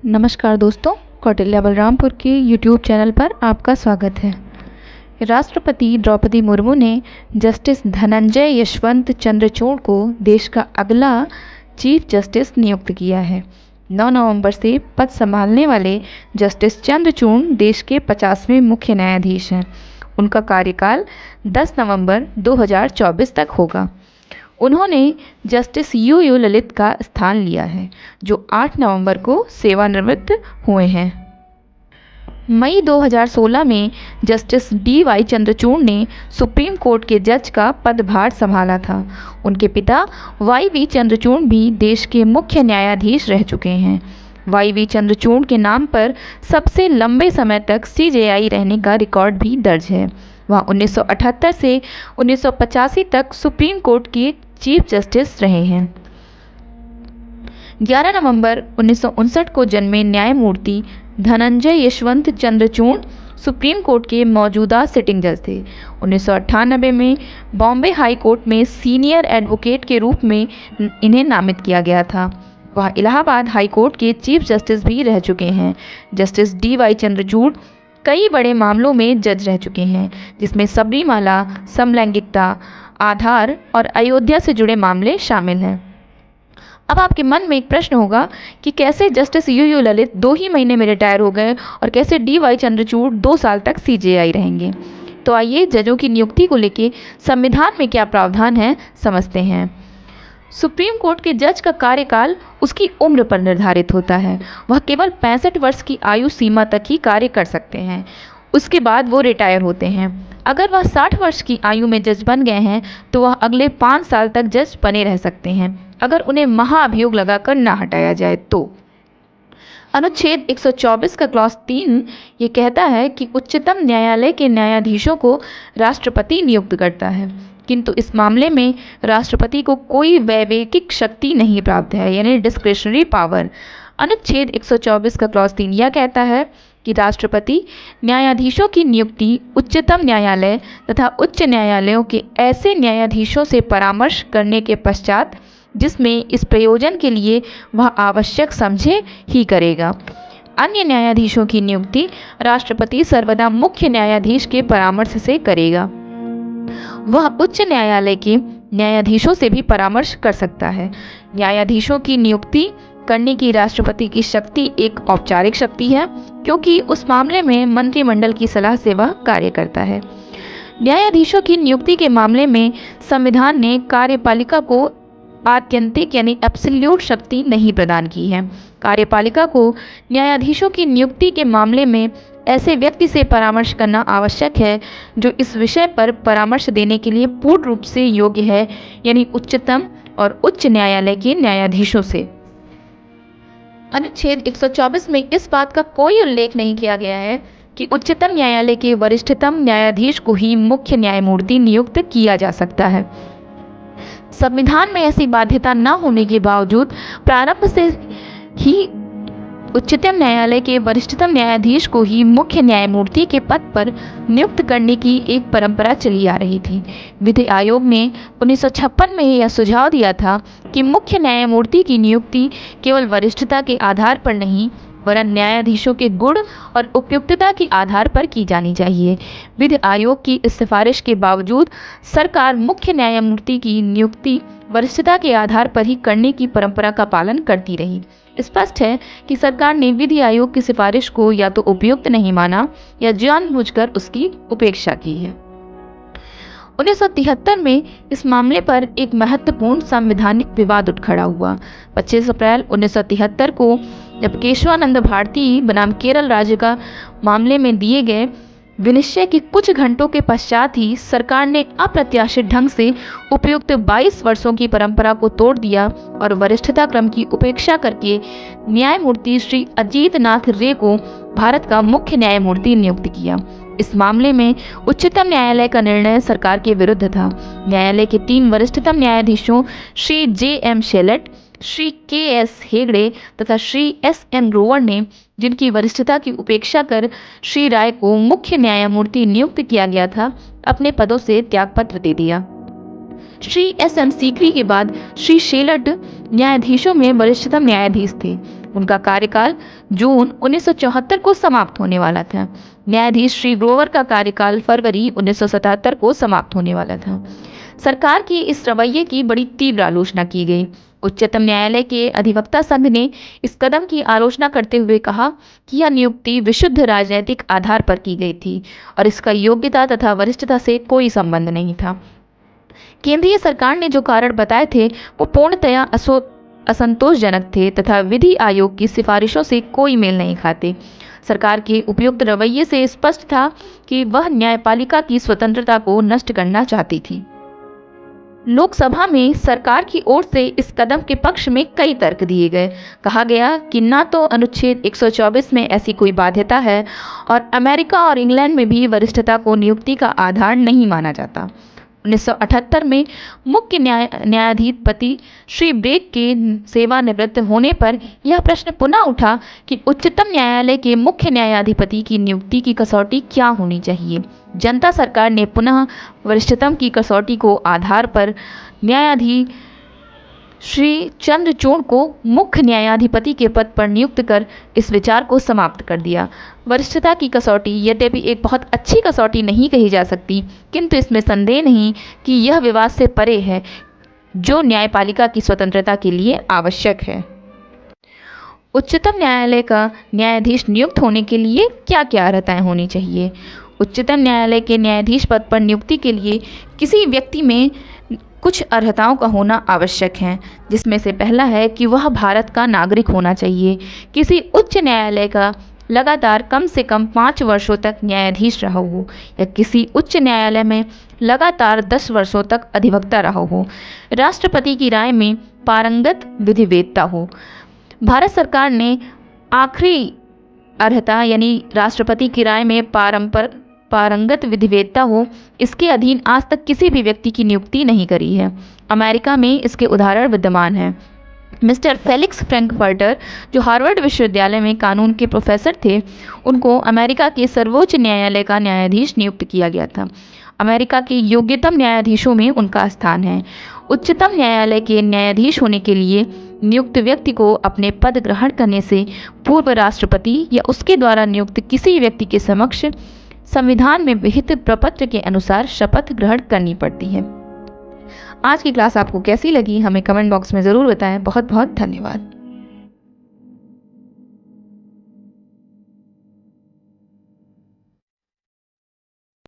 नमस्कार दोस्तों, कौटिल्य बलरामपुर के यूट्यूब चैनल पर आपका स्वागत है। राष्ट्रपति द्रौपदी मुर्मू ने जस्टिस धनंजय यशवंत चंद्रचूड़ को देश का अगला चीफ जस्टिस नियुक्त किया है। 9 नवंबर से पद संभालने वाले जस्टिस चंद्रचूड़ देश के 50वें मुख्य न्यायाधीश हैं। उनका कार्यकाल 10 नवंबर 2024 तक होगा। उन्होंने जस्टिस यू ललित का स्थान लिया है, जो 8 नवंबर को सेवानिवृत्त हुए हैं। मई 2016 में जस्टिस DY चंद्रचूड़ ने सुप्रीम कोर्ट के जज का पदभार संभाला था। उनके पिता YV चंद्रचूड़ भी देश के मुख्य न्यायाधीश रह चुके हैं। YV चंद्रचूड़ के नाम पर सबसे लंबे समय तक CJI रहने का रिकॉर्ड भी दर्ज है। वह 1978 से 1985 तक सुप्रीम कोर्ट के चीफ जस्टिस रहे हैं। 11 नवंबर 1959 को जन्मे न्यायमूर्ति धनंजय यशवंत चंद्रचूड़ सुप्रीम कोर्ट के मौजूदा सिटिंग जज थे। 1998 में बॉम्बे हाई कोर्ट में सीनियर एडवोकेट के रूप में इन्हें नामित किया गया था। वह इलाहाबाद हाई कोर्ट के चीफ जस्टिस भी रह चुके हैं। जस्टिस DY चंद्रचूड़ कई बड़े मामलों में जज रह चुके हैं, जिसमें सबरीमाला, समलैंगिकता, आधार और अयोध्या से जुड़े मामले शामिल हैं। अब आपके मन में एक प्रश्न होगा कि कैसे जस्टिस यू ललित 2 ही महीने में रिटायर हो गए और कैसे DY चंद्रचूड़ 2 साल तक CJI रहेंगे। तो आइए जजों की नियुक्ति को लेकर संविधान में क्या प्रावधान है समझते हैं। सुप्रीम कोर्ट के जज का कार्यकाल उसकी उम्र पर निर्धारित होता है। वह केवल 65 वर्ष की आयु सीमा तक ही कार्य कर सकते हैं, उसके बाद वो रिटायर होते हैं। अगर वह 60 वर्ष की आयु में जज बन गए हैं तो वह अगले 5 साल तक जज बने रह सकते हैं, अगर उन्हें महाअभियोग लगाकर न हटाया जाए तो। अनुच्छेद 124 का क्लॉज 3 ये कहता है कि उच्चतम न्यायालय के न्यायाधीशों को राष्ट्रपति नियुक्त करता है, किंतु इस मामले में राष्ट्रपति को कोई वैवेकिक शक्ति नहीं प्राप्त है, यानी डिस्क्रिशनरी पावर। अनुच्छेद 124 का क्लॉज 3 यह कहता है कि राष्ट्रपति न्यायाधीशों की नियुक्ति उच्चतम न्यायालय तथा उच्च न्यायालयों के ऐसे न्यायाधीशों से परामर्श करने के पश्चात जिसमें इस प्रयोजन के लिए वह आवश्यक समझे ही करेगा। अन्य न्यायाधीशों की नियुक्ति राष्ट्रपति सर्वदा मुख्य न्यायाधीश के परामर्श से करेगा। वह उच्च न्यायालय के न्यायाधीशों से भी परामर्श कर सकता है। न्यायाधीशों की नियुक्ति करने की राष्ट्रपति की शक्ति एक औपचारिक शक्ति है, क्योंकि उस मामले में मंत्रिमंडल की सलाह से वह कार्य करता है। न्यायाधीशों की नियुक्ति के मामले में संविधान ने कार्यपालिका को आत्यंतिक यानी एब्सोल्यूट शक्ति नहीं प्रदान की है। कार्यपालिका को न्यायाधीशों की नियुक्ति के मामले में ऐसे व्यक्ति से परामर्श करना आवश्यक है जो इस विषय पर परामर्श देने के लिए पूर्ण रूप से योग्य है, यानी उच्चतम और उच्च न्यायालय के न्यायाधीशों से। अनुच्छेद 124 में इस बात का कोई उल्लेख नहीं किया गया है कि उच्चतम न्यायालय के वरिष्ठतम न्यायाधीश को ही मुख्य न्यायमूर्ति नियुक्त किया जा सकता है। संविधान में ऐसी बाध्यता न होने के बावजूद प्रारंभ से ही उच्चतम न्यायालय के वरिष्ठतम न्यायाधीश को ही मुख्य न्यायमूर्ति के पद पर नियुक्त करने की एक परंपरा चली आ रही थी। विधि आयोग ने 1956 में यह सुझाव दिया था कि मुख्य न्यायमूर्ति की नियुक्ति केवल वरिष्ठता के आधार पर नहीं, वरन न्यायाधीशों के गुण और उपयुक्तता के आधार पर की जानी चाहिए। विधि आयोग की इस सिफारिश के बावजूद सरकार मुख्य न्यायमूर्ति की नियुक्ति वरिष्ठता के आधार पर ही करने की परंपरा का पालन करती रही। स्पष्ट है कि सरकार ने विधि आयोग की सिफारिश को या तो उपयुक्त नहीं माना या जानबूझकर उसकी उपेक्षा की है। 1973 में इस मामले पर एक महत्वपूर्ण संवैधानिक विवाद उठ खड़ा हुआ। 25 अप्रैल 1973 को जब केशवानंद भारती बनाम केरल राज्य का मामले में दिए गए विनिश्चय के कुछ घंटों के पश्चात ही सरकार ने अप्रत्याशित ढंग से उपयुक्त 22 वर्षों की परंपरा को तोड़ दिया और वरिष्ठता क्रम की उपेक्षा करके न्यायमूर्ति श्री अजीत नाथ रे को भारत का मुख्य न्यायमूर्ति नियुक्त किया। इस मामले में उच्चतम न्यायालय का निर्णय सरकार के विरुद्ध था। न्यायालय के 3 वरिष्ठतम न्यायाधीशों श्री JM शेलट, श्री KS हेगड़े तथा श्री SM ग्रोवर ने, जिनकी वरिष्ठता की उपेक्षा कर श्री राय को मुख्य न्यायमूर्ति नियुक्त किया गया था, अपने पदों से त्यागपत्र दे दिया। श्री SM सीकरी के बाद श्री शेलट न्यायाधीशों में वरिष्ठतम न्यायाधीश थे। उनका कार्यकाल जून 1974 को समाप्त होने वाला था। न्यायाधीश श्री ग्रोवर का कार्यकाल फरवरी 1977 को समाप्त होने वाला था। सरकार की इस रवैये की बड़ी तीव्र आलोचना की गई। उच्चतम न्यायालय के अधिवक्ता संघ ने इस कदम की आलोचना करते हुए कहा कि यह नियुक्ति विशुद्ध राजनीतिक आधार पर की गई थी और इसका योग्यता तथा वरिष्ठता से कोई संबंध नहीं था। केंद्रीय सरकार ने जो कारण बताए थे वो पूर्णतया असंतोषजनक थे तथा विधि आयोग की सिफारिशों से कोई मेल नहीं खाते। सरकार के उपयुक्त रवैये से स्पष्ट था कि वह न्यायपालिका की स्वतंत्रता को नष्ट करना चाहती थी। लोकसभा में सरकार की ओर से इस कदम के पक्ष में कई तर्क दिए गए। कहा गया कि न तो अनुच्छेद 124 में ऐसी कोई बाध्यता है और अमेरिका और इंग्लैंड में भी वरिष्ठता को नियुक्ति का आधार नहीं माना जाता। 1978 में मुख्य न्यायाधिपति श्री ब्रेक के सेवानिवृत्त होने पर यह प्रश्न पुनः उठा कि उच्चतम न्यायालय के मुख्य न्यायाधिपति की नियुक्ति की कसौटी क्या होनी चाहिए। जनता सरकार ने पुनः वरिष्ठतम की कसौटी को आधार पर न्यायाधीश श्री चंद्रचूड़ को मुख्य न्यायाधिपति के पद पर नियुक्त कर इस विचार को समाप्त कर दिया। वरिष्ठता की कसौटी यद्यपि एक बहुत अच्छी कसौटी नहीं कही जा सकती, किंतु इसमें संदेह नहीं कि यह विवाद से परे है जो न्यायपालिका की स्वतंत्रता के लिए आवश्यक है। उच्चतम न्यायालय का न्यायाधीश नियुक्त होने के लिए क्या क्या अर्हताएं होनी चाहिए? उच्चतम न्यायालय के न्यायाधीश पद पर नियुक्ति के लिए किसी व्यक्ति में कुछ अर्हताओं का होना आवश्यक है, जिसमें से पहला है कि वह भारत का नागरिक होना चाहिए, किसी उच्च न्यायालय का लगातार कम से कम 5 वर्षों तक न्यायाधीश रहा हो या किसी उच्च न्यायालय में लगातार 10 वर्षों तक अधिवक्ता रहा हो, राष्ट्रपति की राय में पारंगत विधिवेत्ता हो। भारत सरकार ने आखिरी अर्हता यानी राष्ट्रपति की राय में पारंगत विधिवेत्ता हो, इसके अधीन आज तक किसी भी व्यक्ति की नियुक्ति नहीं करी है। अमेरिका में इसके उदाहरण विद्यमान हैं। मिस्टर फेलिक्स फ्रैंकफर्टर, जो हार्वर्ड विश्वविद्यालय में कानून के प्रोफेसर थे, उनको अमेरिका के सर्वोच्च न्यायालय का न्यायाधीश नियुक्त किया गया था। अमेरिका के योग्यतम न्यायाधीशों में उनका स्थान है। उच्चतम न्यायालय के न्यायाधीश होने के लिए नियुक्त व्यक्ति को अपने पद ग्रहण करने से पूर्व राष्ट्रपति या उसके द्वारा नियुक्त किसी व्यक्ति के समक्ष संविधान में विहित प्रपत्र के अनुसार शपथ ग्रहण करनी पड़ती है। आज की क्लास आपको कैसी लगी हमें कमेंट बॉक्स में ज़रूर बताएं। बहुत बहुत धन्यवाद।